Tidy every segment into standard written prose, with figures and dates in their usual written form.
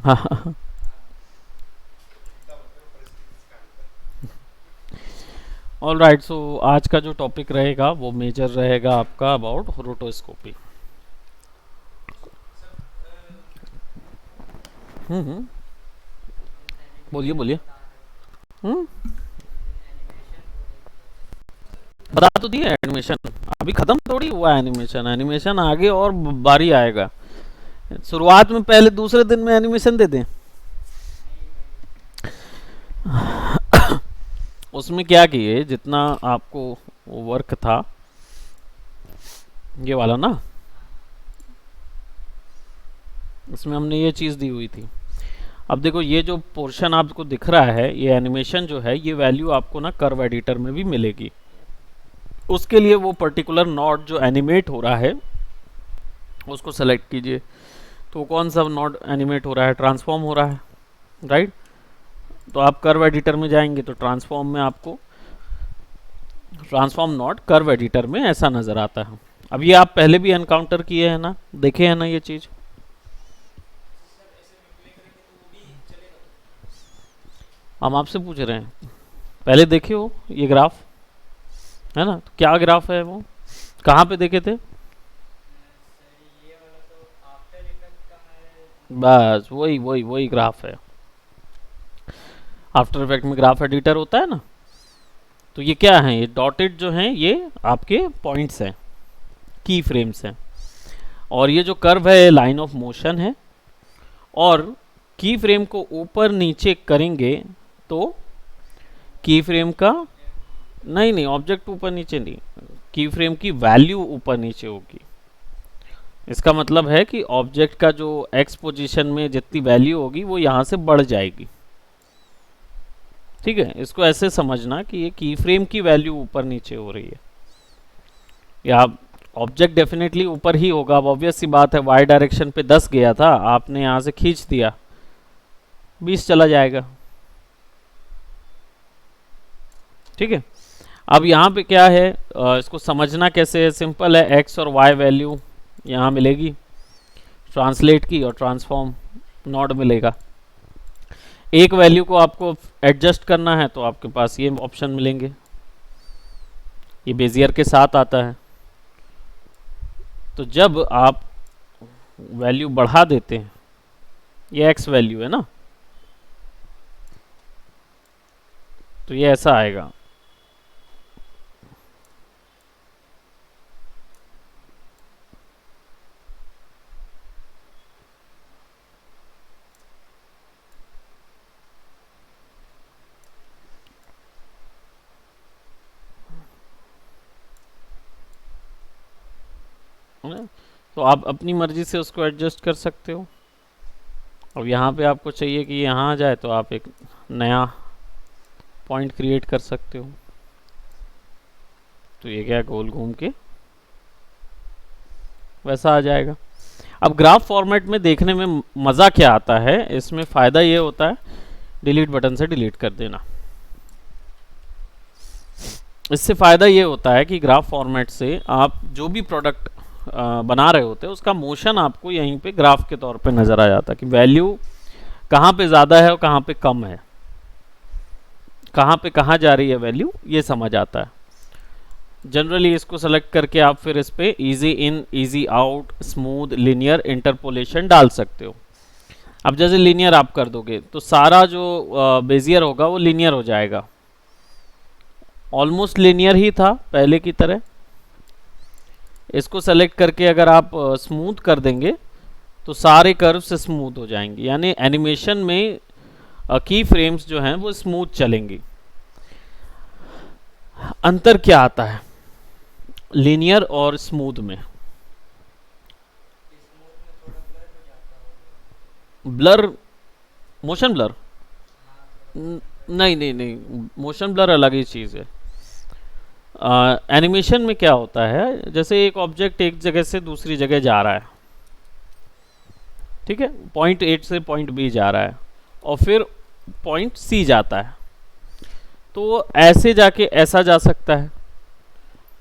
हाँ। All right, सो आज का जो टॉपिक रहेगा वो मेजर रहेगा आपका अबाउट रोटोस्कोपी। हम्म। बोलिए बोलिए। हम्म। बता तो दिया एनिमेशन। अभी खत्म थोड़ी हुआ एनिमेशन, एनिमेशन आगे और बारी आएगा। शुरुआत में पहले दूसरे दिन में एनिमेशन दे दें। उसमें क्या किए, जितना आपको वर्क था ये वाला ना, इसमें हमने ये चीज़ दी हुई थी। अब देखो ये जो पोर्शन आपको दिख रहा है, ये एनिमेशन जो है, ये वैल्यू आपको ना कर्व एडिटर में भी मिलेगी। उसके लिए वो पर्टिकुलर नॉड जो एनिमेट हो रहा है उसको सेलेक्ट कीजिए। तो कौन सा नॉड एनिमेट हो रहा है, ट्रांसफॉर्म हो रहा है, राइट। तो आप कर्व एडिटर में जाएंगे तो ट्रांसफॉर्म में आपको ट्रांसफॉर्म नॉड कर्व एडिटर में ऐसा नज़र आता है। अब ये आप पहले भी एनकाउंटर किए हैं ना, देखे हैं ना ये चीज़। हम आपसे पूछ रहे हैं, पहले देखे हो ये ग्राफ, है ना। तो क्या ग्राफ है वो, कहाँ पे देखे थे? बस वही वही वही ग्राफ है। आफ्टर इफेक्ट में ग्राफ एडिटर होता है ना। तो ये क्या है, ये डॉटेड जो हैं ये आपके पॉइंट्स हैं, की फ्रेम्स हैं। और ये जो कर्व है लाइन ऑफ मोशन है। और की फ्रेम को ऊपर नीचे करेंगे तो की फ्रेम का, नहीं नहीं, ऑब्जेक्ट ऊपर नीचे नहीं, की फ्रेम की वैल्यू ऊपर नीचे होगी। इसका मतलब है कि ऑब्जेक्ट का जो एक्स पोजीशन में जितनी वैल्यू होगी वो यहाँ से बढ़ जाएगी। ठीक है, इसको ऐसे समझना कि ये की फ्रेम की वैल्यू ऊपर नीचे हो रही है, या ऑब्जेक्ट डेफिनेटली ऊपर ही होगा। अब ऑब्वियस सी बात है, वाई डायरेक्शन पे 10 गया था, आपने यहाँ से खींच दिया, 20 चला जाएगा। ठीक है। अब यहाँ पे क्या है, इसको समझना कैसे है, सिंपल है। एक्स और वाई वैल्यू यहाँ मिलेगी, ट्रांसलेट की, और ट्रांसफॉर्म नॉट मिलेगा। एक वैल्यू को आपको एडजस्ट करना है तो आपके पास ये ऑप्शन मिलेंगे, ये बेजियर के साथ आता है। तो जब आप वैल्यू बढ़ा देते हैं, ये एक्स वैल्यू है ना, तो ये ऐसा आएगा। है? तो आप अपनी मर्जी से उसको एडजस्ट कर सकते हो। अब यहाँ पे आपको चाहिए कि यहाँ आ जाए तो आप एक नया पॉइंट क्रिएट कर सकते हो। तो ये क्या, गोल घूम के वैसा आ जाएगा। अब ग्राफ फॉर्मेट में देखने में मज़ा क्या आता है, इसमें फ़ायदा ये होता है, डिलीट बटन से डिलीट कर देना। इससे फ़ायदा ये होता है कि ग्राफ फॉर्मेट से आप जो भी प्रोडक्ट बना रहे होते हैं उसका मोशन आपको यहीं पे ग्राफ के तौर पे नज़र आ जाता है कि वैल्यू कहाँ पे ज़्यादा है और कहाँ पे कम है, कहाँ पे कहाँ जा रही है वैल्यू, ये समझ आता है। जनरली इसको सेलेक्ट करके आप फिर इस पे easy in, easy out, smooth, linear, interpolation डाल सकते हो। अब जैसे लिनियर आप कर दोगे तो सारा जो बेजियर होगा वो लिनियर हो जाएगा, ऑलमोस्ट लिनियर ही था पहले की तरह। इसको सेलेक्ट करके अगर आप स्मूथ कर देंगे तो सारे कर्व्स स्मूथ हो जाएंगे, यानी एनिमेशन में की फ्रेम्स जो हैं वो स्मूथ चलेंगी। अंतर क्या आता है लिनियर और स्मूथ में? Blur, motion blur? नहीं नहीं नहीं, मोशन ब्लर अलग ही चीज़ है। एनिमेशन में क्या होता है, जैसे एक ऑब्जेक्ट एक जगह से दूसरी जगह जा रहा है, ठीक है, पॉइंट ए से पॉइंट बी जा रहा है और फिर पॉइंट सी जाता है, तो ऐसे जाके ऐसा जा सकता है,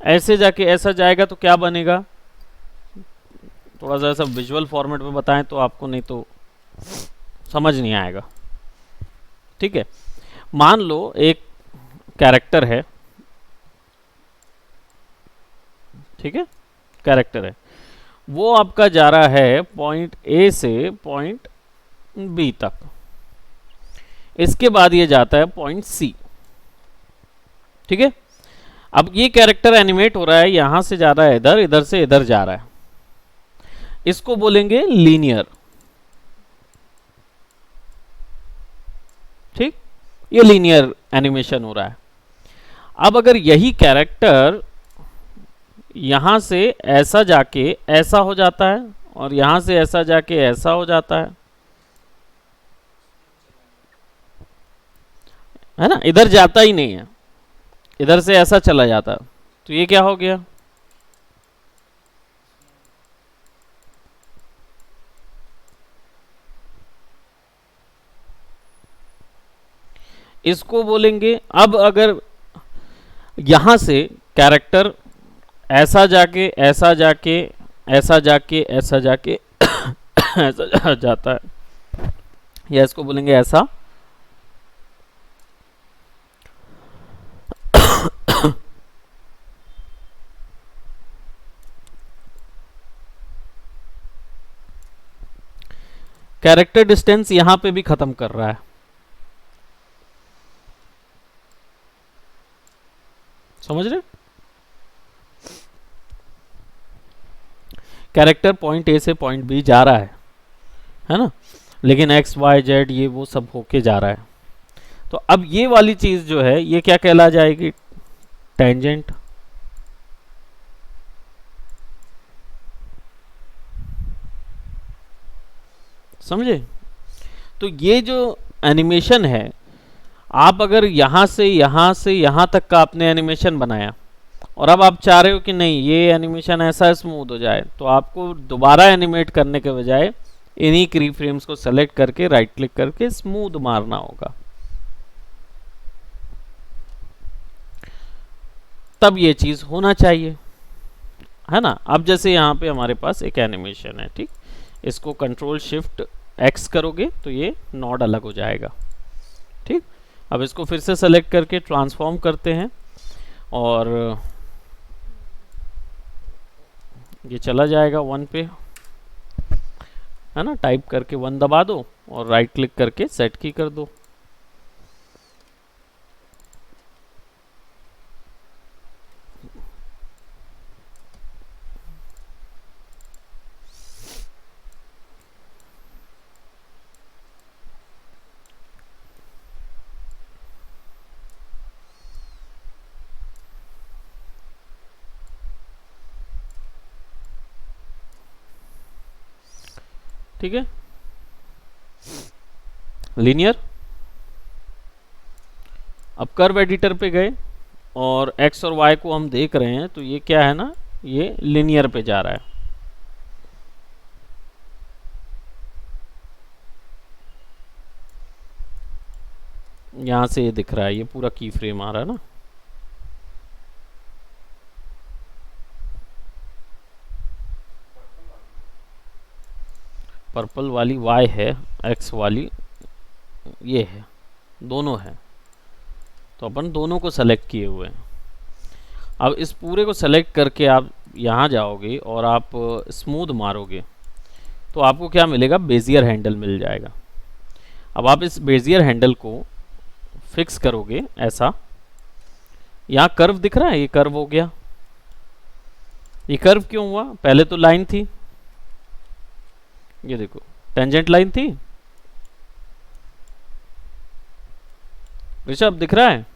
ऐसे जाके ऐसा जाएगा, तो क्या बनेगा, थोड़ा सा ऐसा विजुअल फॉर्मेट में बताएं तो आपको नहीं तो समझ नहीं आएगा। ठीक है, मान लो एक कैरेक्टर है, ठीक है, कैरेक्टर है, वो आपका जा रहा है पॉइंट ए से पॉइंट बी तक, इसके बाद ये जाता है पॉइंट सी। ठीक है, अब ये कैरेक्टर एनिमेट हो रहा है, यहां से जा रहा है इधर, इधर से इधर जा रहा है, इसको बोलेंगे लीनियर। ठीक, ये लीनियर एनिमेशन हो रहा है। अब अगर यही कैरेक्टर यहां से ऐसा जाके ऐसा हो जाता है और यहां से ऐसा जाके ऐसा हो जाता है ना, इधर जाता ही नहीं है, इधर से ऐसा चला जाता, तो ये क्या हो गया? इसको बोलेंगे, अब अगर यहां से कैरेक्टर ऐसा जाके ऐसा जाके ऐसा जाके ऐसा जाके ऐसा जाता है, या इसको बोलेंगे ऐसा, कैरेक्टर डिस्टेंस यहां पे भी खत्म कर रहा है। समझ रहे? कैरेक्टर पॉइंट ए से पॉइंट बी जा रहा है ना, लेकिन एक्स वाई जेड ये वो सब होके जा रहा है। तो अब ये वाली चीज जो है ये क्या कहला जाएगी? टेंजेंट। समझे? तो ये जो एनिमेशन है, आप अगर यहां से यहां तक का आपने एनिमेशन बनाया और अब आप चाह रहे हो कि नहीं ये एनिमेशन ऐसा स्मूथ हो जाए, तो आपको दोबारा एनिमेट करने के बजाय इन्हीं की फ्रेम्स को सेलेक्ट करके राइट क्लिक करके स्मूथ मारना होगा, तब ये चीज होना चाहिए, है ना। अब जैसे यहाँ पे हमारे पास एक एनिमेशन है, ठीक, इसको कंट्रोल शिफ्ट एक्स करोगे तो ये नॉड अलग हो जाएगा। ठीक, अब इसको फिर से सेलेक्ट करके ट्रांसफॉर्म करते हैं और ये चला जाएगा 1 पे, है ना। टाइप करके 1 दबा दो और राइट क्लिक करके सेट की कर दो। ठीक है, लीनियर। अब कर्व एडिटर पे गए और x और y को हम देख रहे हैं, तो ये क्या है ना, ये लीनियर पे जा रहा है। यहां से ये दिख रहा है, ये पूरा की फ्रेम आ रहा है ना। पर्पल वाली y है, x वाली ये है, दोनों है, तो अपन दोनों को सेलेक्ट किए हुए हैं। अब इस पूरे को सेलेक्ट करके आप यहाँ जाओगे और आप स्मूथ मारोगे तो आपको क्या मिलेगा? बेजियर हैंडल मिल जाएगा। अब आप इस बेजियर हैंडल को फिक्स करोगे ऐसा, यहाँ कर्व दिख रहा है, ये कर्व हो गया। ये कर्व क्यों हुआ? पहले तो लाइन थी, ये देखो टेंजेंट लाइन थी, ऋषभ दिख रहा है,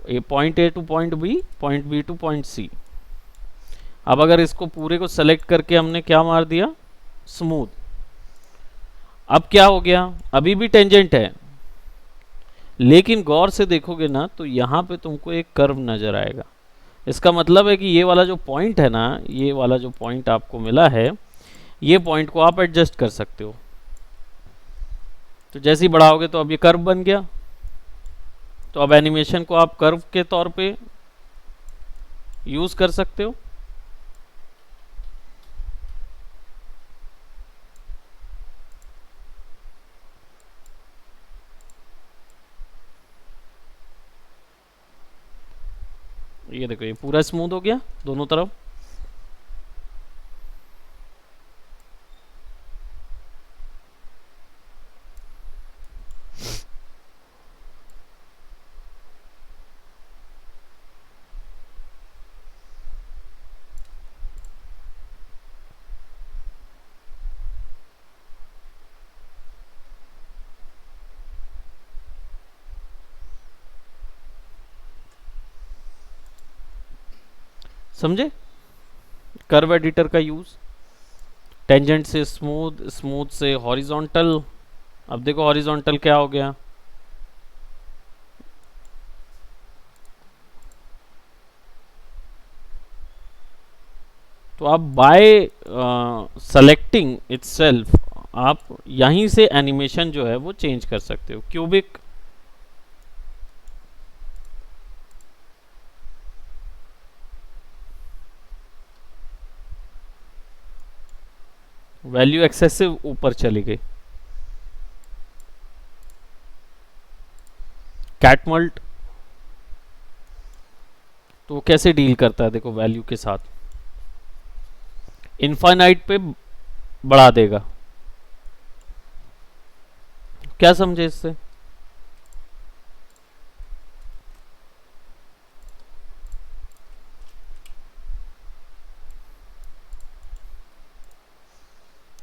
ये point a to point b, point b to point c. अब अगर इसको पूरे को सेलेक्ट करके हमने क्या मार दिया? स्मूथ। अब क्या हो गया? अभी भी टेंजेंट है, लेकिन गौर से देखोगे ना तो यहां पे तुमको एक कर्व नजर आएगा। इसका मतलब है कि ये वाला जो पॉइंट है ना, ये वाला जो पॉइंट आपको मिला है, ये पॉइंट को आप एडजस्ट कर सकते हो। तो जैसे ही बढ़ाओगे तो अब ये कर्व बन गया। तो अब एनिमेशन को आप कर्व के तौर पे यूज कर सकते हो। ये देखो ये पूरा स्मूथ हो गया दोनों तरफ। समझे कर्व एडिटर का यूज, टेंजेंट से स्मूथ, स्मूथ से हॉरिजॉन्टल। अब देखो हॉरिजॉन्टल क्या हो गया, तो आप बाय सेलेक्टिंग इटसेल्फ आप यहीं से एनिमेशन जो है वो चेंज कर सकते हो। क्यूबिक, वैल्यू एक्सेसिव ऊपर चली गई। कैटमल्ट तो कैसे डील करता है देखो वैल्यू के साथ, इनफाइनाइट पे बढ़ा देगा। क्या समझे इससे?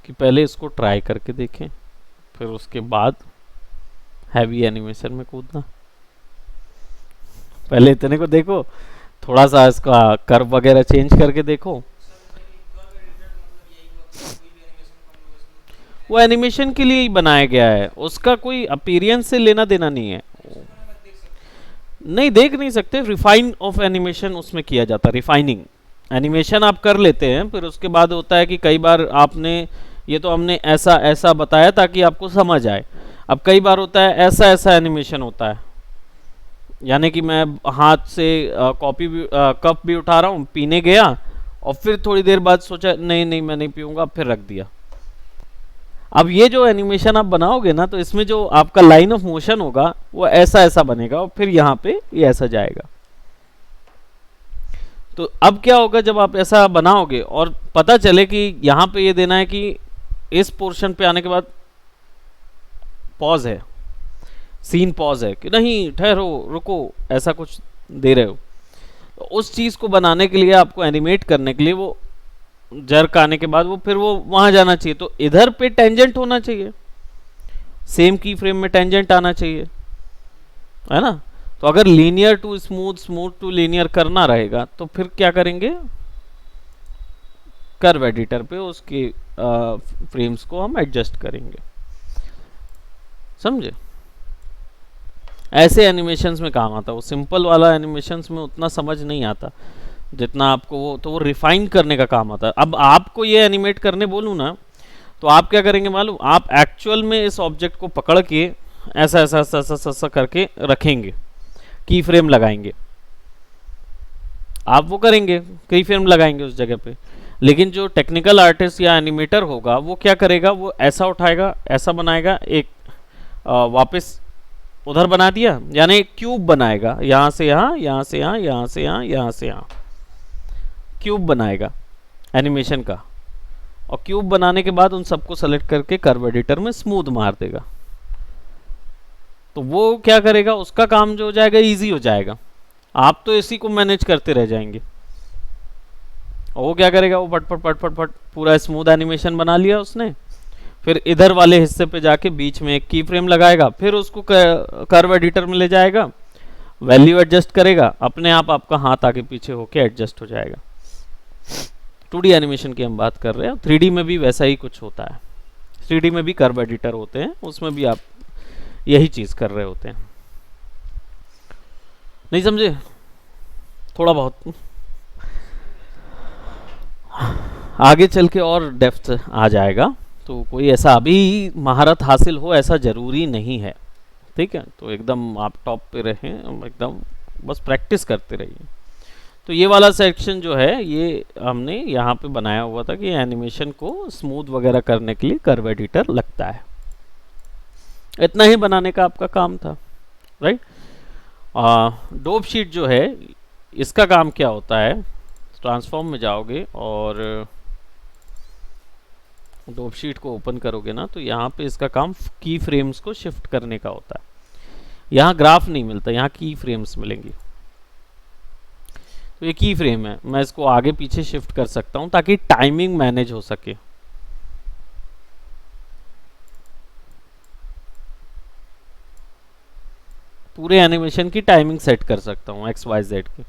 कि पहले इसको ट्राई करके देखें, फिर उसके बाद हैवी एनिमेशन में कूदना। पहले इतने को देखो, थोड़ा सा इसका कर्व वगैरह चेंज करके देखो। वो एनिमेशन के लिए ही बनाया गया है, उसका कोई अपीयरेंस से लेना देना नहीं है। नहीं देख नहीं सकते, रिफाइन ऑफ एनिमेशन उसमें किया जाता है। रिफाइनिंग एनिमेशन आप कर लेते हैं, फिर उसके बाद होता है कि कई बार आपने ये तो हमने ऐसा ऐसा बताया ताकि आपको समझ आए। अब कई बार होता है ऐसा ऐसा एनिमेशन होता है, यानी कि मैं हाथ से कॉपी भी कप भी उठा रहा हूँ, पीने गया और फिर थोड़ी देर बाद सोचा नहीं नहीं मैं नहीं पीऊंगा, फिर रख दिया। अब ये जो एनिमेशन आप बनाओगे ना, तो इसमें जो आपका लाइन ऑफ मोशन होगा वो ऐसा ऐसा बनेगा और फिर यहाँ पे ये ऐसा जाएगा। तो अब क्या होगा जब आप ऐसा बनाओगे और पता चले कि यहाँ पे ये देना है कि इस पोर्शन पे आने के बाद पॉज है, सीन पॉज है कि नहीं ठहरो रुको, ऐसा कुछ दे रहे हो। तो उस चीज को बनाने के लिए आपको एनिमेट करने के लिए वो जर्क आने के बाद वो फिर वो वहां जाना चाहिए। तो इधर पे टेंजेंट होना चाहिए, सेम की फ्रेम में टेंजेंट आना चाहिए, है ना। तो अगर linear to smooth, smooth to linear करना रहेगा तो फिर क्या करेंगे, कर्व एडिटर पे उसके फ्रेम्स को हम एडजस्ट करेंगे। समझे? ऐसे एनिमेशंस में काम आता है। वो सिंपल वाला एनिमेशंस में उतना समझ नहीं आता जितना आपको वो, तो वो रिफाइन करने का काम आता है। अब आपको ये एनिमेट करने बोलूँ ना, तो आप क्या करेंगे मालूम, आप एक्चुअल में इस ऑब्जेक्ट को पकड़ के ऐसा ऐसा ऐसा ऐसा ऐसा करके रखेंगे, की फ्रेम लगाएंगे। आप वो करेंगे, की फ्रेम लगाएंगे उस जगह पे। लेकिन जो टेक्निकल आर्टिस्ट या एनिमेटर होगा वो क्या करेगा, वो ऐसा उठाएगा, ऐसा बनाएगा, एक वापस उधर बना दिया, यानी एक क्यूब बनाएगा, यहाँ से यहाँ, यहाँ से यहाँ, यहाँ से यहाँ, यहाँ से यहाँ, क्यूब बनाएगा एनिमेशन का। और क्यूब बनाने के बाद उन सबको सेलेक्ट करके कर्व एडिटर में स्मूथ मार देगा। तो वो क्या करेगा, उसका काम जो हो जाएगा इजी हो जाएगा, आप तो इसी को मैनेज करते रह जाएंगे। और वो क्या करेगा, वो पट पट पट पट पट पूरा स्मूथ एनिमेशन बना लिया उसने। फिर इधर वाले हिस्से पे जाके बीच में एक की फ्रेम लगाएगा, फिर उसको कर्व एडिटर में ले जाएगा, वैल्यू एडजस्ट करेगा, अपने आप आपका हाथ आगे पीछे होके एडजस्ट हो जाएगा। 2D एनिमेशन की हम बात कर रहे हैं, 3D में भी वैसा ही कुछ होता है। 3D में भी कर्व एडिटर होते हैं, उसमें भी आप यही चीज कर रहे होते हैं। नहीं समझे? थोड़ा बहुत आगे चल के और डेप्थ आ जाएगा, तो कोई ऐसा अभी महारत हासिल हो ऐसा जरूरी नहीं है, ठीक है। तो एकदम आप टॉप पे रहें, एकदम बस प्रैक्टिस करते रहिए। तो ये वाला सेक्शन जो है ये हमने यहाँ पे बनाया हुआ था कि एनिमेशन को स्मूथ वगैरह करने के लिए कर्व एडिटर लगता है। इतना ही बनाने का आपका काम था, राइट। डोप शीट जो है इसका काम क्या होता है, ट्रांसफॉर्म में जाओगे और डोप शीट को ओपन करोगे ना, तो यहाँ पे इसका काम की फ्रेम्स को शिफ्ट करने का होता है। यहाँ ग्राफ नहीं मिलता, यहाँ की फ्रेम्स मिलेंगी। तो ये की फ्रेम है, मैं इसको आगे पीछे शिफ्ट कर सकता हूँ ताकि टाइमिंग मैनेज हो सके। पूरे एनिमेशन की टाइमिंग सेट कर सकता हूँ एक्स वाई जेड की।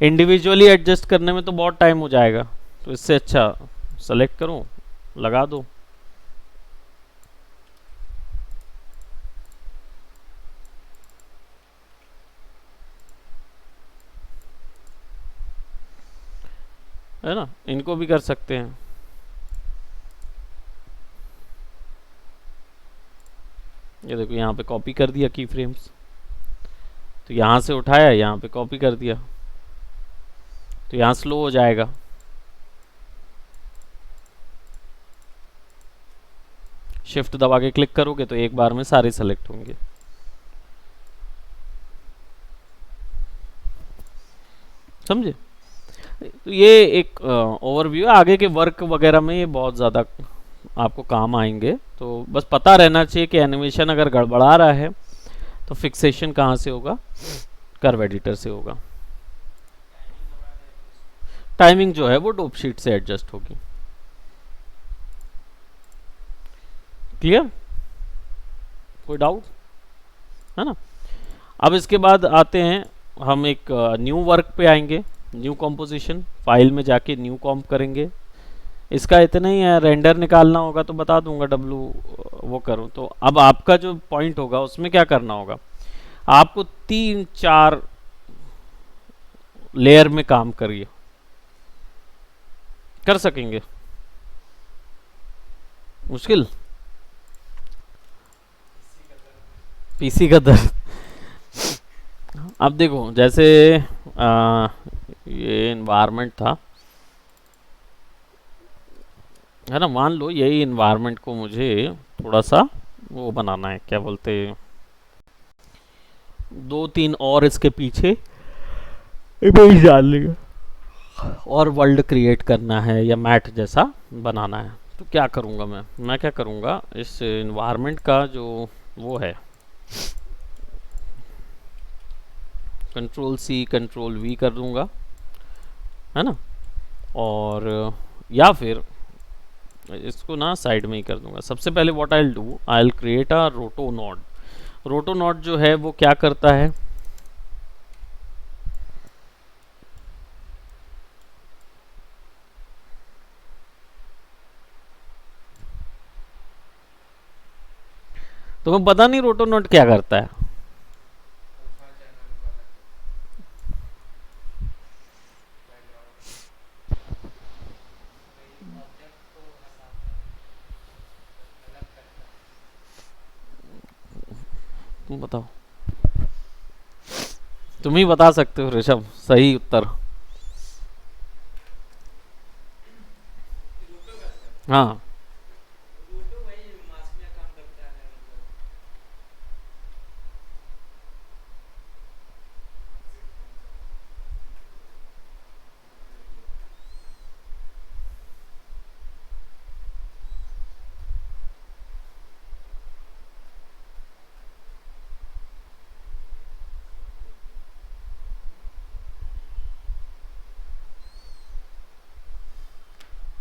इंडिविजुअली एडजस्ट करने में तो बहुत टाइम हो जाएगा, तो इससे अच्छा सेलेक्ट करूँ, लगा दो। है ना, इनको भी कर सकते हैं। ये देखो यहाँ पे कॉपी कर दिया की फ्रेम्स, तो यहाँ से उठाया, यहाँ पे कॉपी कर दिया, तो यहाँ स्लो हो जाएगा। शिफ्ट दबा के क्लिक करोगे तो एक बार में सारे सेलेक्ट होंगे। समझे? तो ये एक ओवरव्यू है। आगे के वर्क वगैरह में ये बहुत ज़्यादा आपको काम आएंगे, तो बस पता रहना चाहिए कि एनिमेशन अगर गड़बड़ा रहा है तो फिक्सेशन कहाँ से होगा, कर्व एडिटर से होगा। टाइमिंग जो है वो डोप शीट से एडजस्ट होगी। क्लियर? कोई डाउट है ना? अब इसके बाद आते हैं हम एक न्यू वर्क पे आएंगे। न्यू कॉम्पोजिशन, फाइल में जाके न्यू कॉम्प करेंगे। इसका इतना ही है, रेंडर निकालना होगा तो बता दूंगा, डब्लू वो करूँ। तो अब आपका जो पॉइंट होगा उसमें क्या करना होगा, आपको 3-4 लेयर में काम करिए। कर सकेंगे? मुश्किल? पीसी का दर्द। अब देखो, जैसे ये इन्वायरमेंट था, है ना, मान लो यही इन्वायरमेंट को मुझे थोड़ा सा वो बनाना है, क्या बोलते हैं, 2-3 और इसके पीछे इमेज डाल लेगा और वर्ल्ड क्रिएट करना है या मैट जैसा बनाना है। तो क्या करूँगा मैं क्या करूँगा, इस इन्वायरमेंट का जो वो है, Ctrl+C Ctrl+V कर दूंगा, है ना, और या फिर इसको ना साइड में ही कर दूंगा। सबसे पहले what I will do, I will create a रोटो नोड। रोटो नोड जो है वो क्या करता है, तुम्हें पता नहीं रोटो नोड क्या करता है? तुम बताओ, तुम ही बता सकते हो ऋषभ सही उत्तर। हाँ,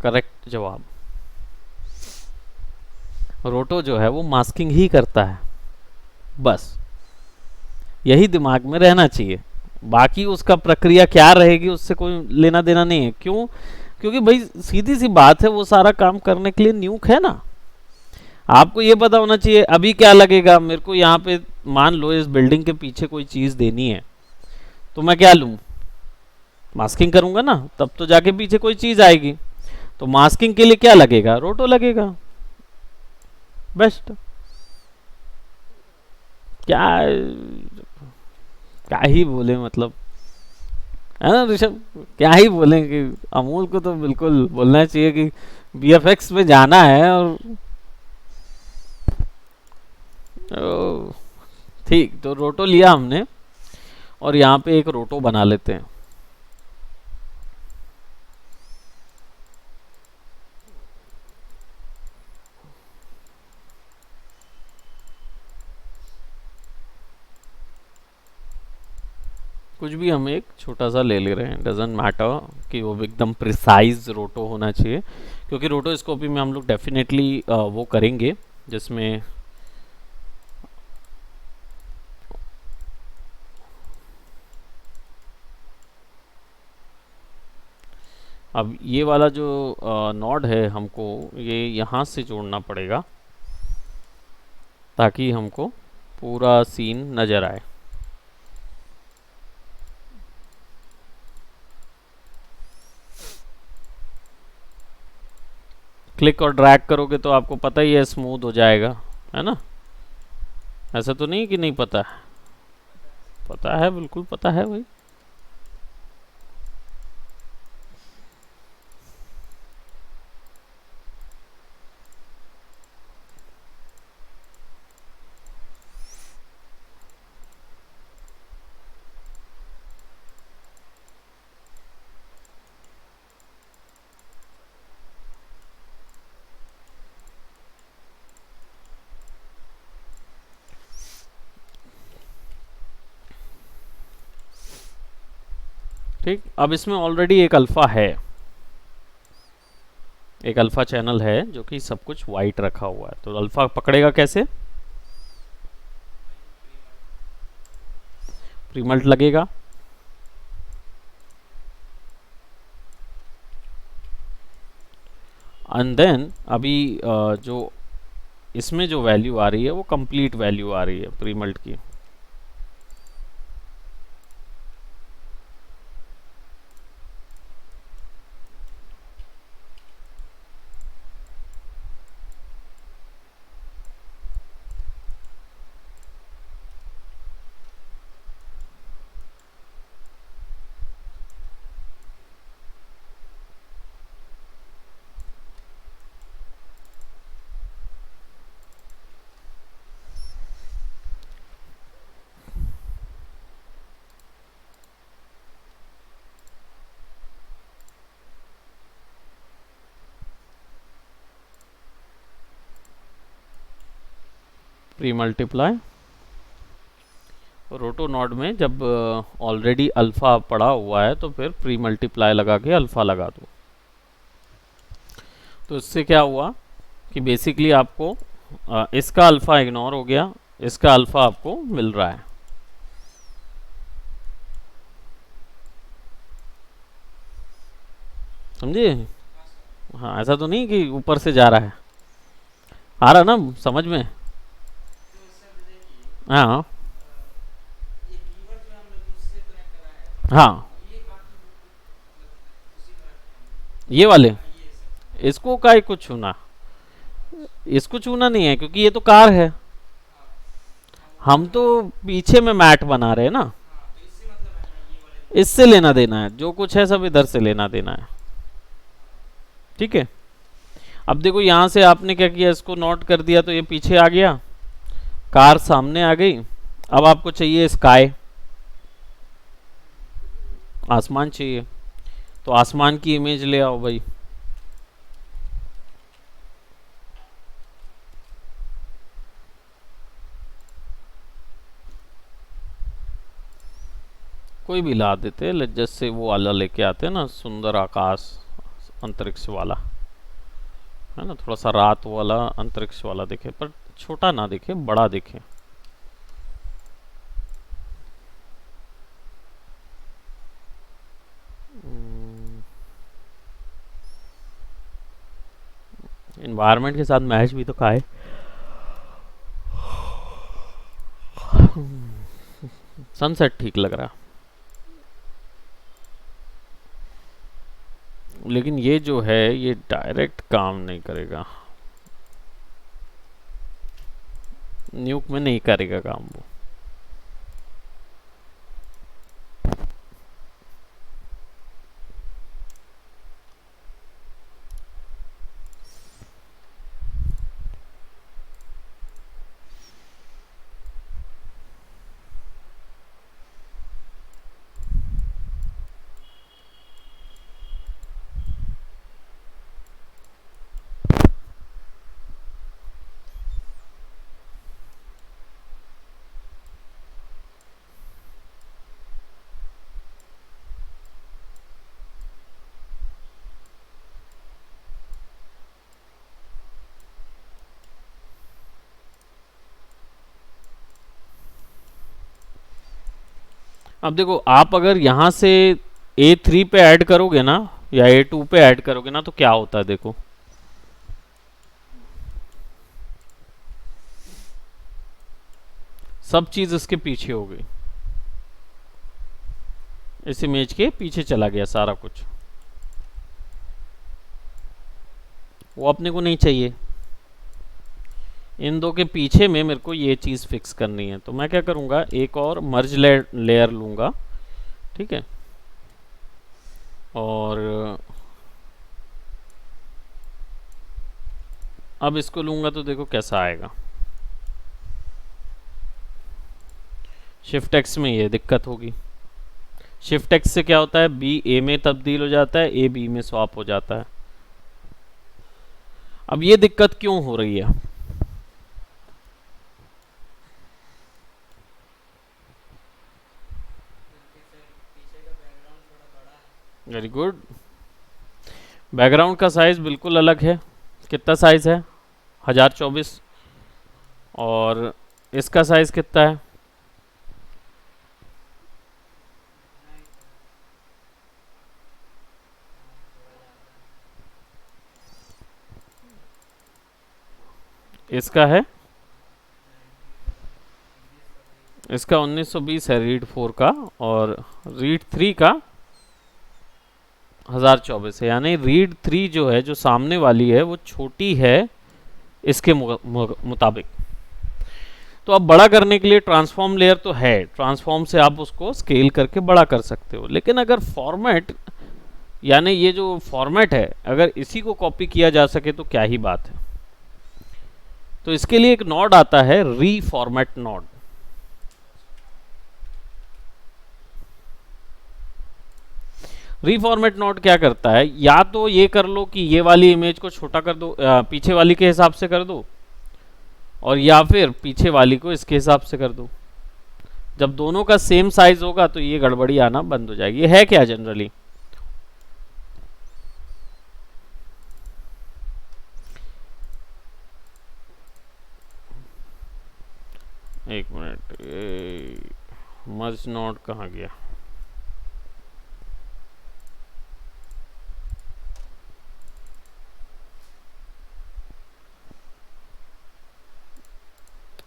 करेक्ट जवाब। रोटो जो है वो मास्किंग ही करता है, बस यही दिमाग में रहना चाहिए। बाकी उसका प्रक्रिया क्या रहेगी उससे कोई लेना देना नहीं है। क्यों? क्योंकि भाई सीधी सी बात है, वो सारा काम करने के लिए न्यूक है ना। आपको ये पता होना चाहिए अभी क्या लगेगा मेरे को। यहाँ पे मान लो इस बिल्डिंग के पीछे कोई चीज़ देनी है, तो मैं क्या लूँ, मास्किंग करूँगा ना, तब तो जाके पीछे कोई चीज़ आएगी। तो मास्किंग के लिए क्या लगेगा, रोटो लगेगा, बेस्ट। क्या क्या ही बोले, मतलब, है ना ऋषभ, क्या ही बोले कि अमूल को तो बिल्कुल बोलना चाहिए कि VFX में जाना है। और ठीक, तो रोटो लिया हमने और यहाँ पे एक रोटो बना लेते हैं। कुछ भी हम एक छोटा सा ले ले रहे हैं, डजेंट मैटर कि वो एकदम प्रिसाइज रोटो होना चाहिए, क्योंकि रोटोस्कोपी में हम लोग डेफिनेटली वो करेंगे जिसमें अब ये वाला जो नॉड है हमको ये यहाँ से जोड़ना पड़ेगा ताकि हमको पूरा सीन नज़र आए। क्लिक और ड्रैग करोगे तो आपको पता ही है स्मूथ हो जाएगा, है ना? ऐसा तो नहीं कि नहीं पता है, पता है, बिल्कुल पता है भाई। ठीक, अब इसमें ऑलरेडी एक अल्फा है, एक अल्फा चैनल है जो कि सब कुछ वाइट रखा हुआ है, तो अल्फा पकड़ेगा कैसे? प्रीमल्ट लगेगा, एंड देन अभी जो इसमें जो वैल्यू आ रही है वो कंप्लीट वैल्यू आ रही है प्रीमल्ट की। प्री मल्टीप्लाई रोटो नॉड में जब ऑलरेडी अल्फा पड़ा हुआ है तो फिर प्री मल्टीप्लाई लगा के अल्फा लगा दो। तो इससे क्या हुआ कि बेसिकली आपको इसका अल्फा इग्नोर हो गया, इसका अल्फा आपको मिल रहा है। समझे? हाँ, ऐसा तो नहीं कि ऊपर से जा रहा है, आ रहा ना समझ में? हाँ हाँ, ये वाले इसको काय कुछ छूना, इसको छूना नहीं है क्योंकि ये तो कार है, हम तो पीछे में मैट बना रहे हैं ना, इससे लेना देना है, जो कुछ है सब इधर से लेना देना है। ठीक है, अब देखो यहां से आपने क्या किया, इसको नोट कर दिया तो ये पीछे आ गया, कार सामने आ गई। अब आपको चाहिए स्काई, आसमान चाहिए, तो आसमान की इमेज ले आओ भाई। कोई भी ला देते, जैसे वो वाला लेके आते हैं ना, सुंदर आकाश अंतरिक्ष वाला, है ना, थोड़ा सा रात वाला अंतरिक्ष वाला दिखे, पर छोटा ना दिखे, बड़ा दिखे। इन्वायरमेंट के साथ मैच भी तो खाए। सनसेट ठीक लग रहा, लेकिन ये जो है ये डायरेक्ट काम नहीं करेगा, न्यूक में नहीं करेगा काम वो। अब देखो, आप अगर यहाँ से A3 पे ऐड करोगे ना या A2 पे ऐड करोगे ना, तो क्या होता है देखो, सब चीज इसके पीछे हो गई, इस इमेज के पीछे चला गया सारा कुछ, वो अपने को नहीं चाहिए। इन दो के पीछे में मेरे को ये चीज फिक्स करनी है, तो मैं क्या करूंगा, एक और मर्ज लेयर लूंगा, ठीक है, और अब इसको लूंगा तो देखो कैसा आएगा। शिफ्ट एक्स में ये दिक्कत होगी। शिफ्ट एक्स से क्या होता है, बी ए में तब्दील हो जाता है, ए बी में स्वैप हो जाता है। अब ये दिक्कत क्यों हो रही है, वेरी गुड। बैकग्राउंड का साइज बिल्कुल अलग है। कितना साइज है, 1024, और इसका साइज कितना है, इसका है, इसका 1920 है रीड 4 का, और रीड 3 का 1024 है। यानी रीड 3 जो है, जो सामने वाली है, वो छोटी है इसके मुताबिक। तो अब बड़ा करने के लिए ट्रांसफॉर्म लेयर तो है, ट्रांसफॉर्म से आप उसको स्केल करके बड़ा कर सकते हो, लेकिन अगर फॉर्मेट, यानी ये जो फॉर्मेट है, अगर इसी को कॉपी किया जा सके तो क्या ही बात है। तो इसके लिए एक नॉड आता है, री फॉर्मेट नॉड। रीफॉर्मेट नोट क्या करता है, या तो ये कर लो कि ये वाली इमेज को छोटा कर दो, पीछे वाली के हिसाब से कर दो, और या फिर पीछे वाली को इसके हिसाब से कर दो। जब दोनों का सेम साइज होगा तो ये गड़बड़ी आना बंद हो जाएगी। ये है क्या जनरली, एक मिनट, मर्ज नोट कहाँ गया,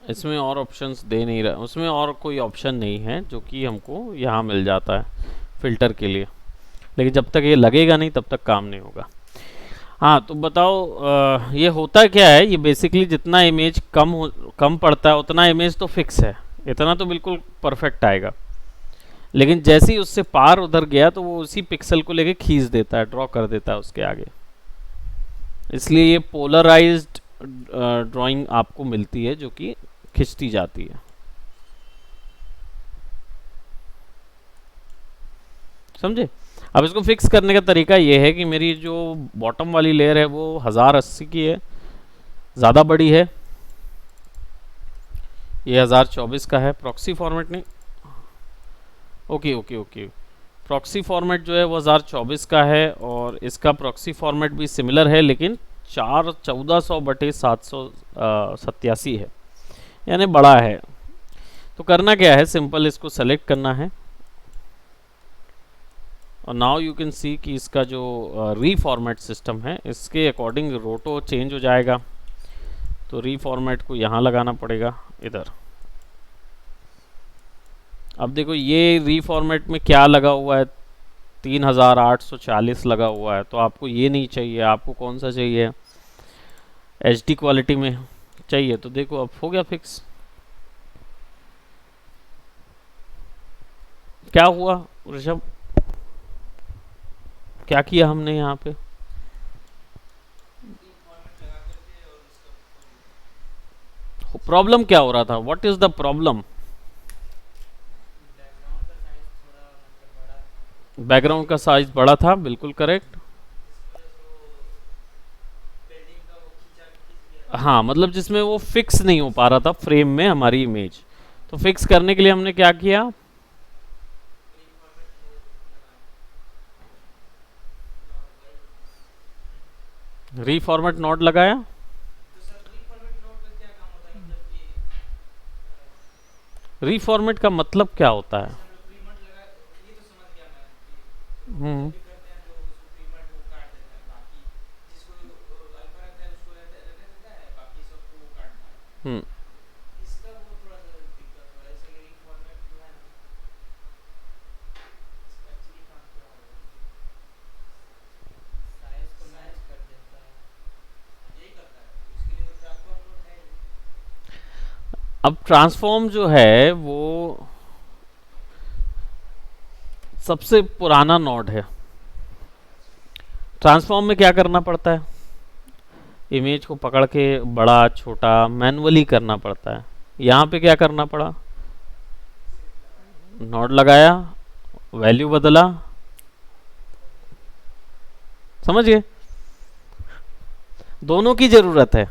इसमें और ऑप्शंस दे नहीं रहा, उसमें और कोई ऑप्शन नहीं है जो कि हमको यहाँ मिल जाता है फिल्टर के लिए, लेकिन जब तक ये लगेगा नहीं तब तक काम नहीं होगा। हाँ, तो बताओ, ये होता क्या है, ये बेसिकली जितना इमेज कम पड़ता है उतना इमेज तो फिक्स है, इतना तो बिल्कुल परफेक्ट आएगा, लेकिन जैसे ही उससे पार उधर गया तो वो उसी पिक्सल को लेके खींच देता है, ड्रॉ कर देता है उसके आगे। इसलिए ये पोलराइज्ड ड्राइंग आपको मिलती है जो कि खिंचती जाती है। समझे। अब इसको फिक्स करने का तरीका ये है कि मेरी जो बॉटम वाली लेयर है वो 1080 की है, ज़्यादा बड़ी है, ये 1024 का है। प्रॉक्सी फॉर्मेट नहीं, okay okay okay, proxy format जो है वो 1024 का है, और इसका प्रॉक्सी फॉर्मेट भी सिमिलर है, लेकिन 1400/787 है, यानी बड़ा है। तो करना क्या है, सिंपल इसको सेलेक्ट करना है, और नाउ यू कैन सी कि इसका जो रीफॉर्मेट सिस्टम है इसके अकॉर्डिंग रोटो चेंज हो जाएगा। तो रीफॉर्मेट को यहाँ लगाना पड़ेगा इधर। अब देखो ये रीफॉर्मेट में क्या लगा हुआ है, 3840 लगा हुआ है, तो आपको ये नहीं चाहिए, आपको कौन सा चाहिए, HD क्वालिटी में चाहिए। तो देखो अब हो गया फिक्स। क्या हुआ ऋषभ, क्या किया हमने यहाँ पे, प्रॉब्लम क्या हो रहा था, what is the problem, background का साइज बड़ा था, बिल्कुल करेक्ट। हाँ, मतलब जिसमें वो फिक्स नहीं हो पा रहा था फ्रेम में हमारी इमेज, तो फिक्स करने के लिए हमने क्या किया, रीफॉर्मेट नोड लगाया। रीफॉर्मेट का मतलब क्या होता है, हम्म। हम्म। अब ट्रांसफॉर्म जो है वो सबसे पुराना नोड है। ट्रांसफॉर्म में क्या करना पड़ता है? इमेज को पकड़ के बड़ा छोटा मैनुअली करना पड़ता है। यहाँ पे क्या करना पड़ा? नोड लगाया, वैल्यू बदला, समझ गए? दोनों की जरूरत है,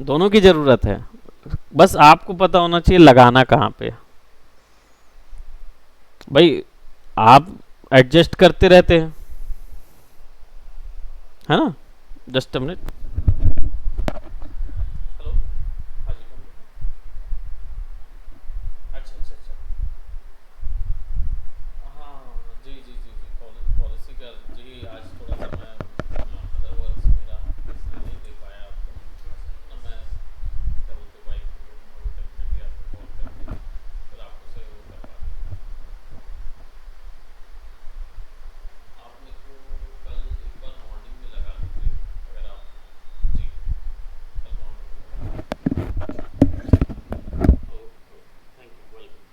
दोनों की जरूरत है। बस आपको पता होना चाहिए लगाना कहाँ पे। भाई आप एडजस्ट करते रहते हैं, है ना? Just a minute. हेलो, हाँ जी, अच्छा अच्छा अच्छा। हाँ जी जी जी जी, पॉलिसी का जी, आज थोड़ा सा मैं अदर वर्क्स मेरा इसलिए नहीं दे पाया आपको। ना मैं क्या बोलते वाइफ को डेफिनेटली आपको कॉल करके फिर आपको से वो करवा दें। आप मेरे को कल एक बार मॉर्निंग में लगा लीजिए, अगर आप जी कल मॉर्निंग में लगा। Okay, thank you, welcome.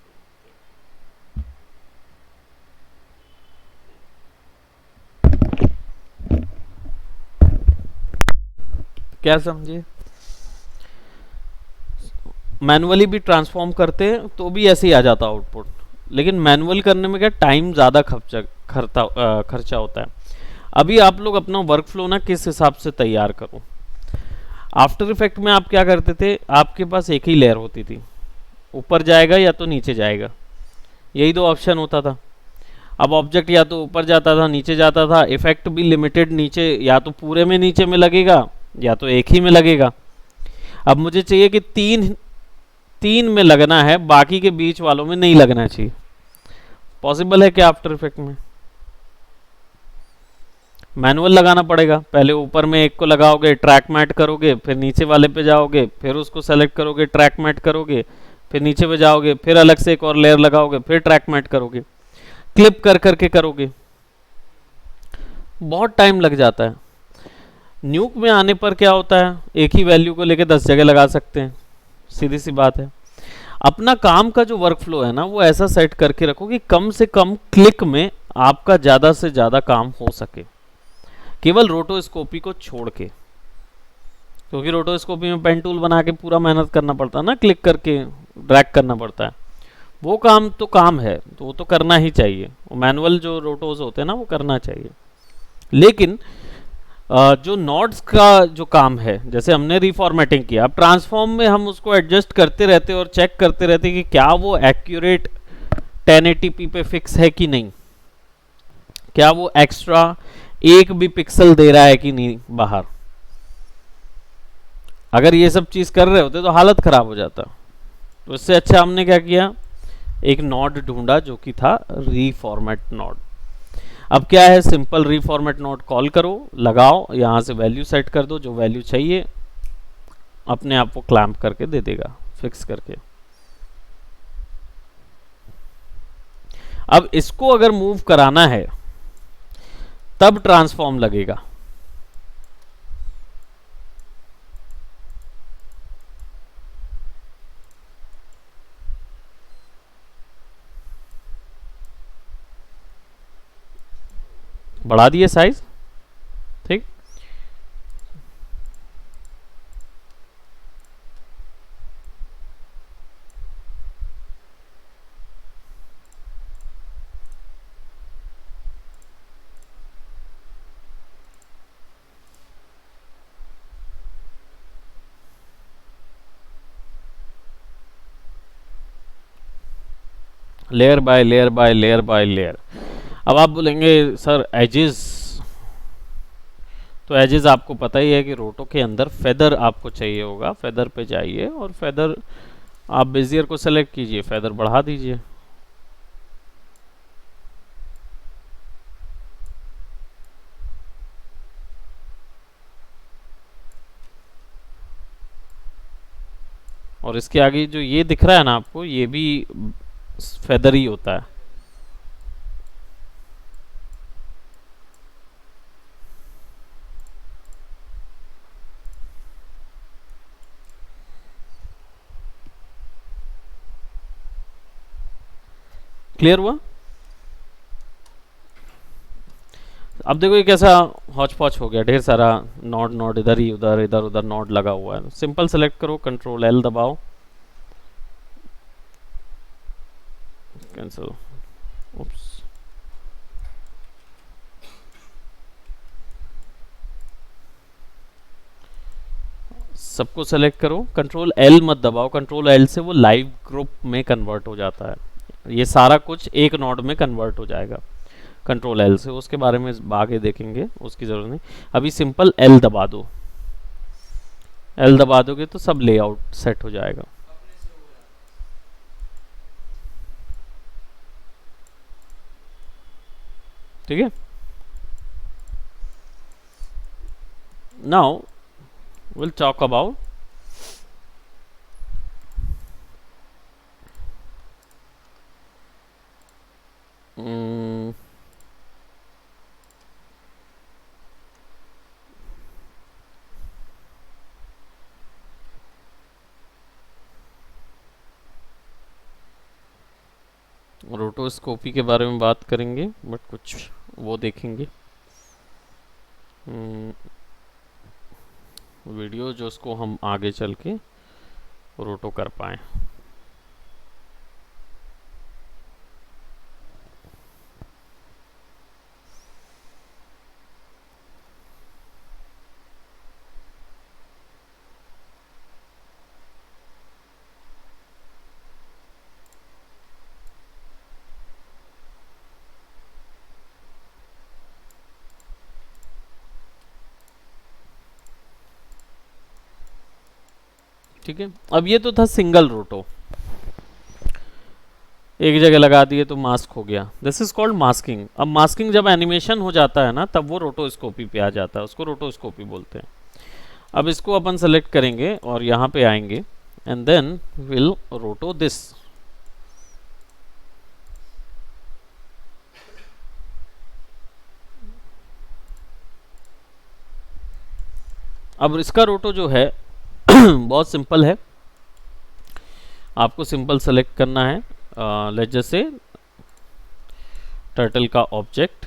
क्या समझिए? मैनुअली भी ट्रांसफॉर्म करते हैं तो भी ऐसे ही आ जाता आउटपुट, लेकिन मैनुअल करने में क्या टाइम ज़्यादा खर्चा होता है। अभी आप लोग अपना वर्क फ्लो ना किस हिसाब से तैयार करो। आफ्टर इफेक्ट में आप क्या करते थे? आपके पास एक ही लेयर होती थी, ऊपर जाएगा या तो नीचे जाएगा, यही दो ऑप्शन होता था। अब ऑब्जेक्ट या तो ऊपर जाता था, नीचे जाता था। इफेक्ट भी लिमिटेड, नीचे या तो पूरे में नीचे में लगेगा या तो एक ही में लगेगा। अब मुझे चाहिए कि तीन तीन में लगना है, बाकी के बीच वालों में नहीं लगना चाहिए। पॉसिबल है क्या आफ्टर इफेक्ट में? मैनुअल लगाना पड़ेगा। पहले ऊपर में एक को लगाओगे, ट्रैक मैट करोगे, फिर नीचे वाले पे जाओगे, फिर उसको सेलेक्ट करोगे, ट्रैक मैट करोगे, फिर नीचे पे जाओगे, फिर अलग से एक और लेयर लगाओगे, फिर ट्रैक मैट करोगे, क्लिप कर करके करोगे। बहुत टाइम लग जाता है। न्यूक में आने पर क्या होता है? एक ही वैल्यू को लेके 10 जगह लगा सकते हैं, सीधी सी बात है। अपना काम का जो वर्क फ्लो है ना, वो ऐसा सेट करके रखो कि कम से कम क्लिक में आपका ज़्यादा से ज़्यादा काम हो सके, केवल रोटोस्कोपी को छोड़ के। क्योंकि रोटोस्कोपी में पेन टूल बना के पूरा मेहनत करना पड़ता है ना, क्लिक करके ड्रैग करना पड़ता है। वो काम तो काम है, तो वो तो करना ही चाहिए। वो मैनुअल जो रोटोज होते हैं ना, वो करना चाहिए। लेकिन जो नोड्स का जो काम है, जैसे हमने रिफॉर्मेटिंग किया, अब ट्रांसफॉर्म में हम उसको एडजस्ट करते रहते और चेक करते रहते कि क्या वो एक्यूरेट 1080p पे फिक्स है कि नहीं, क्या वो एक्स्ट्रा एक भी पिक्सल दे रहा है कि नहीं बाहर। अगर ये सब चीज कर रहे होते तो हालत खराब हो जाता। तो इससे अच्छा हमने क्या किया, एक नोड ढूंढा जो कि था रीफॉर्मेट नोड। अब क्या है, सिंपल रीफॉर्मेट नोड कॉल करो, लगाओ, यहां से वैल्यू सेट कर दो, जो वैल्यू चाहिए अपने आप वो क्लैंप करके दे देगा, फिक्स करके। अब इसको अगर मूव कराना है तब ट्रांसफॉर्म लगेगा। बढ़ा दिए साइज, ठीक। Layer by layer by layer by layer. अब आप बोलेंगे सर एजेस, तो एजेस आपको पता ही है कि रोटो के अंदर फेदर आपको चाहिए होगा। फेदर पे जाइए और फेदर आप बेजियर को सेलेक्ट कीजिए, फेदर बढ़ा दीजिए। और इसके आगे जो ये दिख रहा है ना आपको, ये भी फेदर ही होता है। क्लियर हुआ? अब देखो ये कैसा हौच पौच हो गया, ढेर सारा नोड नोड इधर ही उधर, इधर उधर नोड लगा हुआ है। सिंपल सेलेक्ट करो, कंट्रोल एल दबाओ, कैंसिल, उप्स, सबको सेलेक्ट करो, कंट्रोल एल मत दबाओ, कंट्रोल एल से वो लाइव ग्रुप में कन्वर्ट हो जाता है, ये सारा कुछ एक नोड में कन्वर्ट हो जाएगा कंट्रोल एल से। उसके बारे में आगे देखेंगे, उसकी जरूरत नहीं। अभी सिंपल एल दबा दो, एल दबा दोगे तो सब लेआउट सेट हो जाएगा। ठीक है, नाउ we'll talk about रोटोस्कोपी के बारे में बात करेंगे, बट कुछ वो देखेंगे वीडियो जो उसको हम आगे चल के रोटो कर पाए। ठीक है, अब ये तो था सिंगल रोटो, एक जगह लगा दिए तो मास्क हो गया, दिस इज कॉल्ड मास्किंग। अब मास्किंग जब एनिमेशन हो जाता है ना, तब वो रोटोस्कोपी पे आ जाता है, उसको रोटोस्कोपी बोलते हैं। अब इसको अपन सेलेक्ट करेंगे और यहाँ पे आएंगे एंड देन विल रोटो दिस। अब इसका रोटो जो है बहुत सिंपल है, आपको सिंपल सेलेक्ट करना है, लेट्स जस्ट से टर्टल का ऑब्जेक्ट,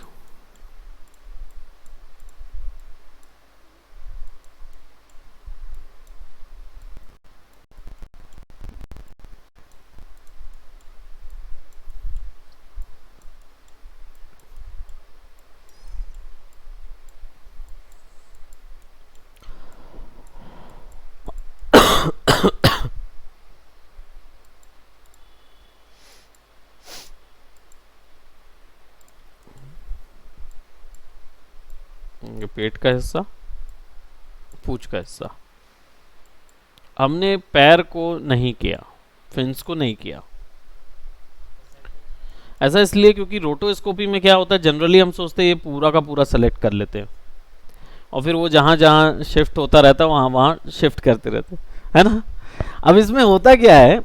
पेट का हिस्सा, पूंछ का हिस्सा। हमने पैर को नहीं किया, फिन्स को नहीं किया। ऐसा इसलिए क्योंकि रोटोस्कोपी में क्या होता है, जनरली हम सोचते हैं ये पूरा का पूरा सेलेक्ट कर लेते हैं और फिर वो जहाँ जहाँ शिफ्ट होता रहता है वहाँ वहाँ शिफ्ट करते रहते है ना। अब इसमें होता क्या है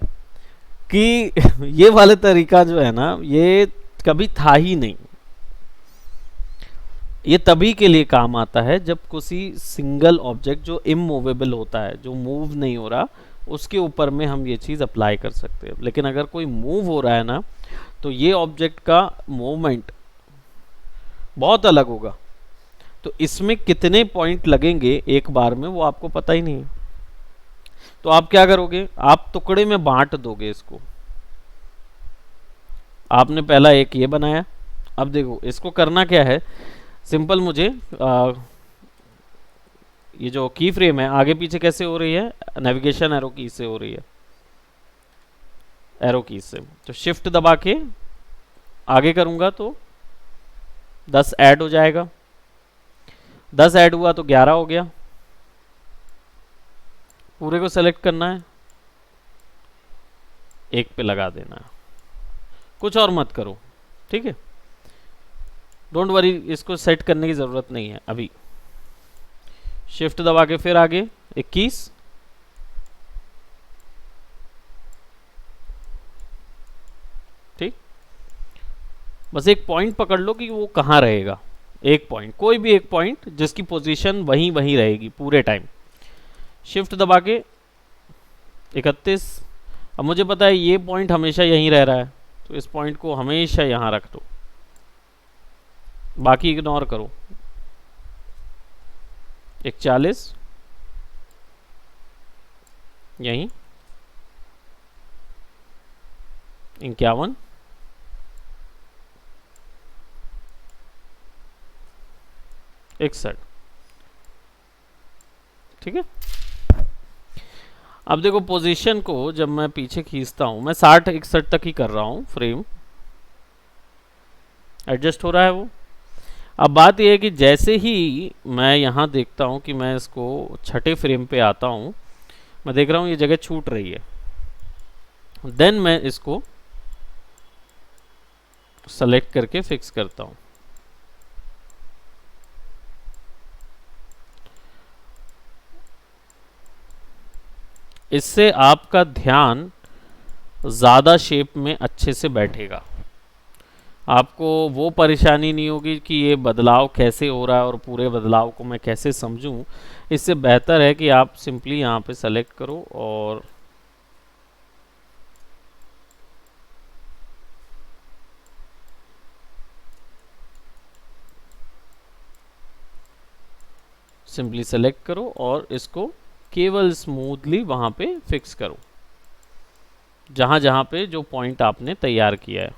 कि ये वाले तरीका जो है ना, ये कभी था ही नहीं। ये तभी के लिए काम आता है जब किसी सिंगल ऑब्जेक्ट जो इमूवेबल होता है, जो मूव नहीं हो रहा, उसके ऊपर में हम ये चीज़ अप्लाई कर सकते हैं। लेकिन अगर कोई मूव हो रहा है ना, तो ये ऑब्जेक्ट का मूवमेंट बहुत अलग होगा, तो इसमें कितने पॉइंट लगेंगे एक बार में वो आपको पता ही नहीं है। तो आप क्या करोगे, आप टुकड़े में बांट दोगे इसको। आपने पहला एक ये बनाया, अब देखो इसको करना क्या है, सिंपल मुझे ये जो की फ्रेम है आगे पीछे कैसे हो रही है, नेविगेशन एरो की से हो रही है, एरो की से। तो शिफ्ट दबा के आगे करूंगा तो 10 ऐड हो जाएगा, 10 ऐड हुआ तो 11 हो गया। पूरे को सेलेक्ट करना है, एक पे लगा देना है, कुछ और मत करो, ठीक है। डोंट वरी, इसको सेट करने की ज़रूरत नहीं है अभी। शिफ्ट दबा के फिर आगे 21, बस एक पॉइंट पकड़ लो कि वो कहाँ रहेगा। एक पॉइंट, कोई भी एक पॉइंट जिसकी पोजीशन वहीं वहीं रहेगी पूरे टाइम। शिफ्ट दबा के 31। अब मुझे पता है ये पॉइंट हमेशा यहीं रह रहा है, तो इस पॉइंट को हमेशा यहाँ रख दो, बाकी इग्नोर करो। 41 यहीं, 51, 61। ठीक है। अब देखो पोजीशन को जब मैं पीछे खींचता हूं, मैं 60 61 तक ही कर रहा हूं, फ्रेम एडजस्ट हो रहा है वो। अब बात यह है कि जैसे ही मैं यहाँ देखता हूँ कि मैं इसको छठे फ्रेम पे आता हूँ, मैं देख रहा हूँ ये जगह छूट रही है, देन मैं इसको सेलेक्ट करके फिक्स करता हूँ। इससे आपका ध्यान ज़्यादा शेप में अच्छे से बैठेगा, आपको वो परेशानी नहीं होगी कि ये बदलाव कैसे हो रहा है और पूरे बदलाव को मैं कैसे समझूं। इससे बेहतर है कि आप सिंपली यहाँ पे सेलेक्ट करो और सिंपली सेलेक्ट करो और इसको केवल स्मूथली वहाँ पे फिक्स करो, जहाँ जहाँ पे जो पॉइंट आपने तैयार किया है।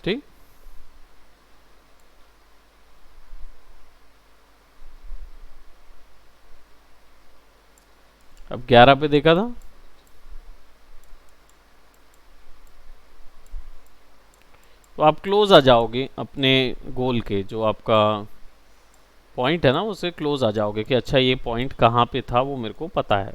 ठीक। अब 11 पे देखा था, तो आप क्लोज आ जाओगे अपने गोल के, जो आपका पॉइंट है ना उसे क्लोज आ जाओगे कि अच्छा ये पॉइंट कहाँ पे था वो मेरे को पता है।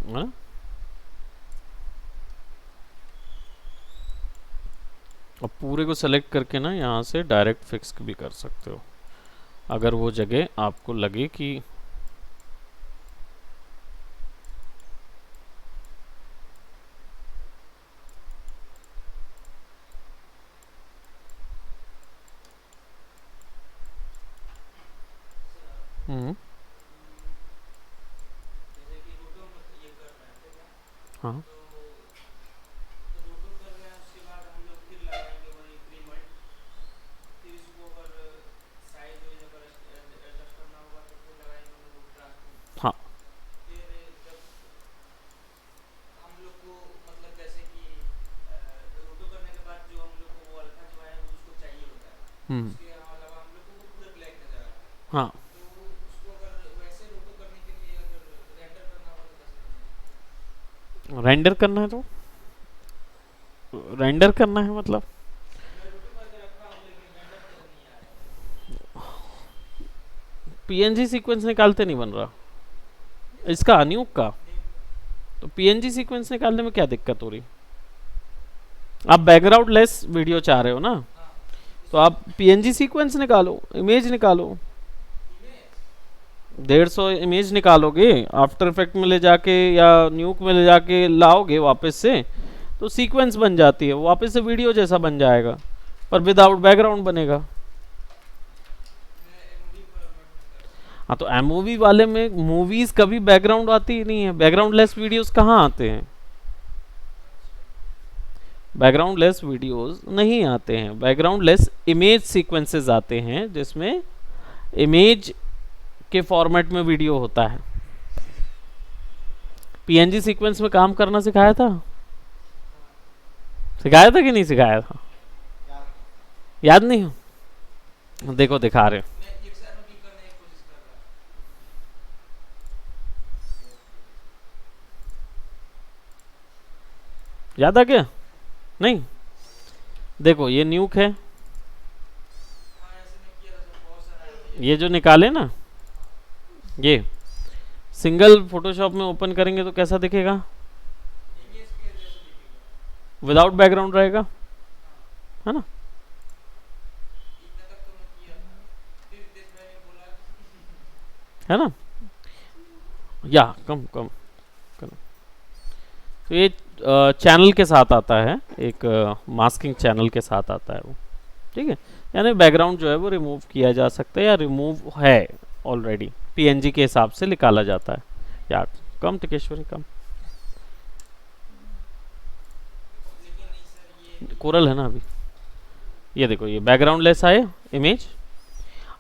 हाँ? अब पूरे को सेलेक्ट करके ना यहाँ से डायरेक्ट फिक्स भी कर सकते हो, अगर वो जगह आपको लगे कि हम्म। हाँ। हाँ। हाँ, रेंडर करना है तो रेंडर करना है मतलब पीएनजी सीक्वेंस निकालते नहीं बन रहा इसका अनयूक का। तो पीएनजी सीक्वेंस निकालने में क्या दिक्कत हो रही? आप बैकग्राउंड लेस वीडियो चाह रहे हो ना, तो आप पीएनजी सीक्वेंस निकालो, इमेज निकालो। 150 इमेज निकालोगे, आफ्टर इफेक्ट में ले जाके या न्यूक में ले जाके लाओगे वापस से, तो सीक्वेंस बन जाती है, वापस से वीडियो जैसा बन जाएगा, पर विदाउट बैकग्राउंड बनेगा। हाँ, तो एमओवी वाले में मूवीज कभी बैकग्राउंड आती ही नहीं है, बैकग्राउंड लेस वीडियोस कहाँ आते हैं? बैकग्राउंड लेस वीडियोस नहीं आते हैं, बैकग्राउंड लेस इमेज सीक्वेंसेस आते हैं, जिसमें इमेज के फॉर्मेट में वीडियो होता है। पीएनजी सीक्वेंस में काम करना सिखाया था कि नहीं सिखाया था? याद नहीं हो? देखो दिखा रहे हो। याद आ गया? नहीं, देखो ये न्यूक है, ये जो निकाले ना, ये सिंगल फोटोशॉप में ओपन करेंगे तो कैसा दिखेगा? विदाउट बैकग्राउंड रहेगा, है ना? है ना? या कम कम कम। तो ये चैनल के साथ आता है, एक मास्किंग चैनल के साथ आता है वो, ठीक है। यानी बैकग्राउंड जो है वो रिमूव किया जा सकता है, या रिमूव है ऑलरेडी, पीएनजी के हिसाब से निकाला जाता है। या कम टिकेश्वरी कम, कोरल है ना अभी। ये देखो, ये बैकग्राउंड लेस आए इमेज।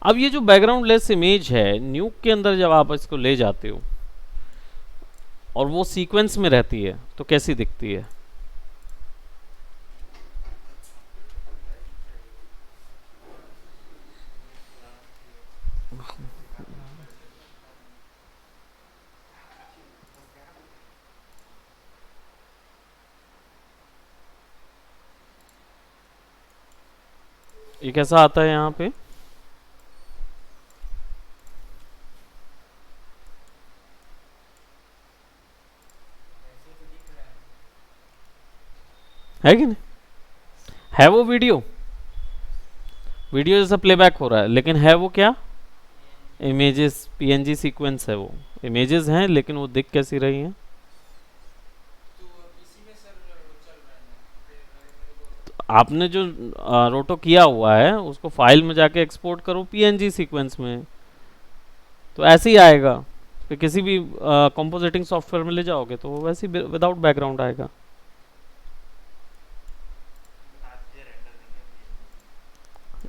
अब ये जो बैकग्राउंड लेस इमेज है, न्यूक के अंदर जब आप इसको ले जाते हो और वो सीक्वेंस में रहती है, तो कैसी दिखती है? ये कैसा आता है यहाँ पे? है कि नहीं? है वो वीडियो जैसा प्लेबैक हो रहा है, लेकिन है वो क्या? इमेजेस, पीएनजी सीक्वेंस है वो, इमेजेस हैं, लेकिन वो दिख कैसी रही हैं? तो आपने जो रोटो किया हुआ है उसको फाइल में जाके एक्सपोर्ट करो पीएनजी सीक्वेंस में, तो ऐसे ही आएगा। फिर किसी भी कंपोजिटिंग सॉफ्टवेयर में ले जाओगे तो वो वैसे ही विदाउट बैकग्राउंड आएगा।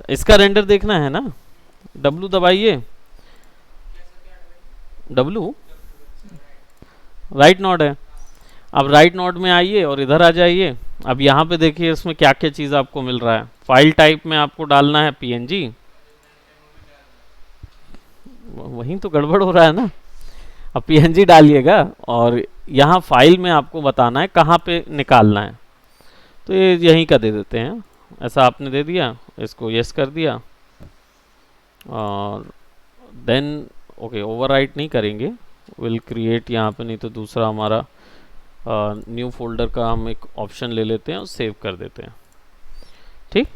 इसका रेंडर देखना है ना, W दबाइए, W राइट नोड है। अब राइट नोड में आइए और इधर आ जाइए। अब यहाँ पे देखिए इसमें क्या क्या चीज़ आपको मिल रहा है। फाइल टाइप में आपको डालना है पीएनजी, वहीं तो गड़बड़ हो रहा है ना। अब पीएनजी डालिएगा और यहाँ फाइल में आपको बताना है कहाँ पे निकालना है, तो ये यहीं का दे देते हैं। ऐसा आपने दे दिया, इसको यस कर दिया, और देन ओके, ओवरराइट नहीं करेंगे, विल क्रिएट यहाँ पे, नहीं तो दूसरा हमारा न्यू फोल्डर का हम एक ऑप्शन ले लेते हैं और सेव कर देते हैं। ठीक,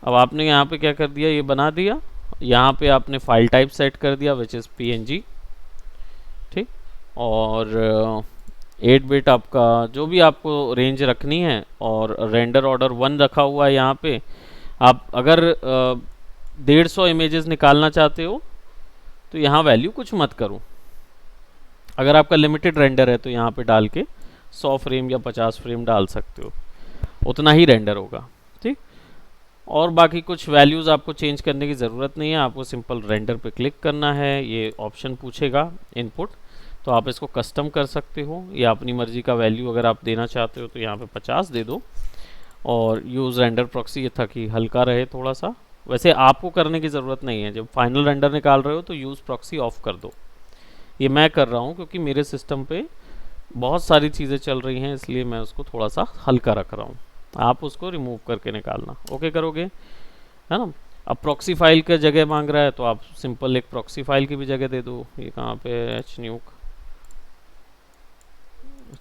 अब आपने यहाँ पे क्या कर दिया, ये बना दिया, यहाँ पे आपने फाइल टाइप सेट कर दिया विच इज़ पीएनजी। ठीक, और 8 बिट आपका जो भी आपको रेंज रखनी है, और रेंडर ऑर्डर 1 रखा हुआ है यहाँ पे। आप अगर 150 इमेजेस निकालना चाहते हो तो यहाँ वैल्यू कुछ मत करो। अगर आपका लिमिटेड रेंडर है तो यहाँ पे डाल के 100 फ्रेम या 50 फ्रेम डाल सकते हो, उतना ही रेंडर होगा। ठीक, और बाकी कुछ वैल्यूज़ आपको चेंज करने की ज़रूरत नहीं है, आपको सिंपल रेंडर पे क्लिक करना है। ये ऑप्शन पूछेगा इनपुट, तो आप इसको कस्टम कर सकते हो, या अपनी मर्ज़ी का वैल्यू अगर आप देना चाहते हो तो यहाँ पे 50 दे दो। और यूज़ रेंडर प्रॉक्सी, ये था कि हल्का रहे थोड़ा सा, वैसे आपको करने की ज़रूरत नहीं है, जब फाइनल रेंडर निकाल रहे हो तो यूज़ प्रॉक्सी ऑफ कर दो। ये मैं कर रहा हूँ क्योंकि मेरे सिस्टम पे बहुत सारी चीज़ें चल रही हैं, इसलिए मैं उसको थोड़ा सा हल्का रख रहा हूँ। आप उसको रिमूव करके निकालना, ओके करोगे, है ना। अब प्रॉक्सी फाइल का जगह मांग रहा है तो आप सिंपल एक प्रॉक्सी फाइल की भी जगह दे दो। ये कहाँ पे एच न्यूक,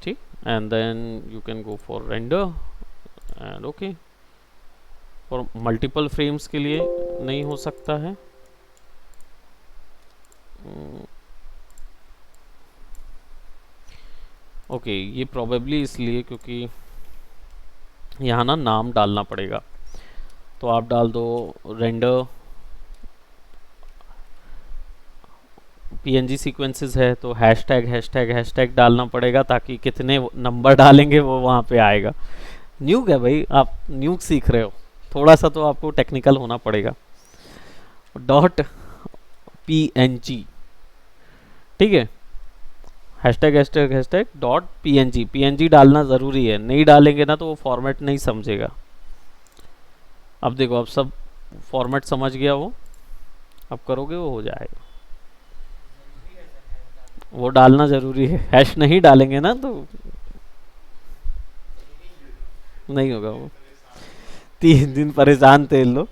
ठीक, and then you can go for render and okay. और मल्टीपल फ्रेम्स के लिए नहीं हो सकता है। ओके, ये प्रोबेबली इसलिए क्योंकि यहाँ ना नाम डालना पड़ेगा, तो आप डाल दो रेंडर पीएनजी सीक्वेंसेस है तो हैशटैग हैशटैग हैशटैग डालना पड़ेगा, ताकि कितने नंबर डालेंगे वो वहाँ पे आएगा। न्यूक है भाई, आप न्यूक सीख रहे हो, थोड़ा सा तो आपको टेक्निकल होना पड़ेगा। डॉट पीएनजी, ठीक है, hashtag hashtag hashtag dot PNG, PNG डालना ज़रूरी है, नहीं डालेंगे ना तो वो फॉर्मेट नहीं समझेगा। अब देखो, अब सब फॉर्मेट समझ गया वो, अब करोगे वो हो जाएगा। वो डालना ज़रूरी है, हैश नहीं डालेंगे ना तो नहीं होगा वो। 3 दिन परेशान थे इन लोग।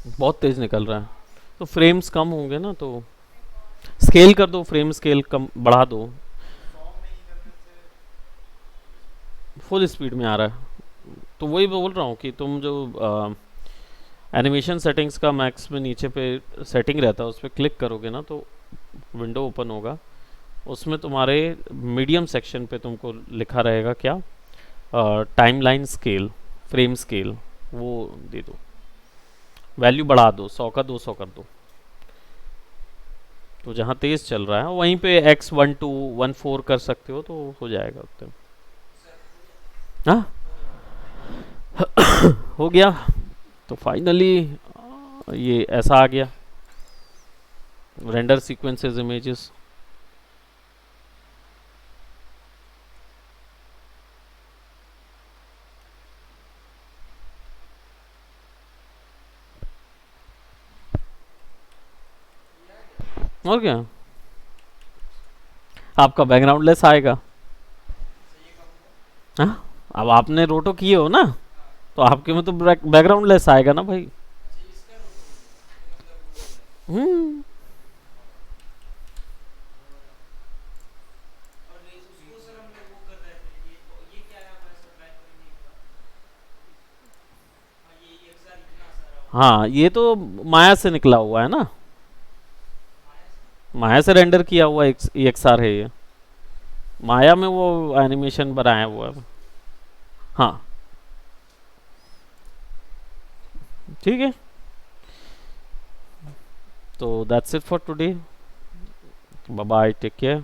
बहुत तेज निकल रहा है, तो फ्रेम्स कम होंगे ना, तो स्केल कर दो, फ्रेम स्केल कम बढ़ा दो। फुल स्पीड में आ रहा है, तो वही बोल रहा हूँ कि तुम जो एनिमेशन सेटिंग्स का मैक्स में नीचे पे सेटिंग रहता है, उस पर क्लिक करोगे ना तो विंडो ओपन होगा, उसमें तुम्हारे मीडियम सेक्शन पे तुमको लिखा रहेगा क्या, टाइमलाइन स्केल, फ्रेम स्केल, वो दे दो, वैल्यू बढ़ा दो, 100 का 200 कर दो। तो जहाँ तेज चल रहा है वहीं पे x1214 कर सकते हो, तो हो जाएगा उतने। हाँ हो गया, तो फाइनली ये ऐसा आ गया रेंडर सीक्वेंसेस इमेजेस। और क्या, आपका बैकग्राउंड लेस आएगा। हाँ, अब आपने रोटो किए हो ना, तो आपके में तो बैकग्राउंड लेस आएगा ना भाई। हम्म, हाँ, ये तो माया से निकला हुआ है ना, माया से रेंडर किया हुआ EXR है ये, माया में वो एनिमेशन बनाया हुआ है। हाँ, ठीक है, तो that's it for today, bye bye, take care.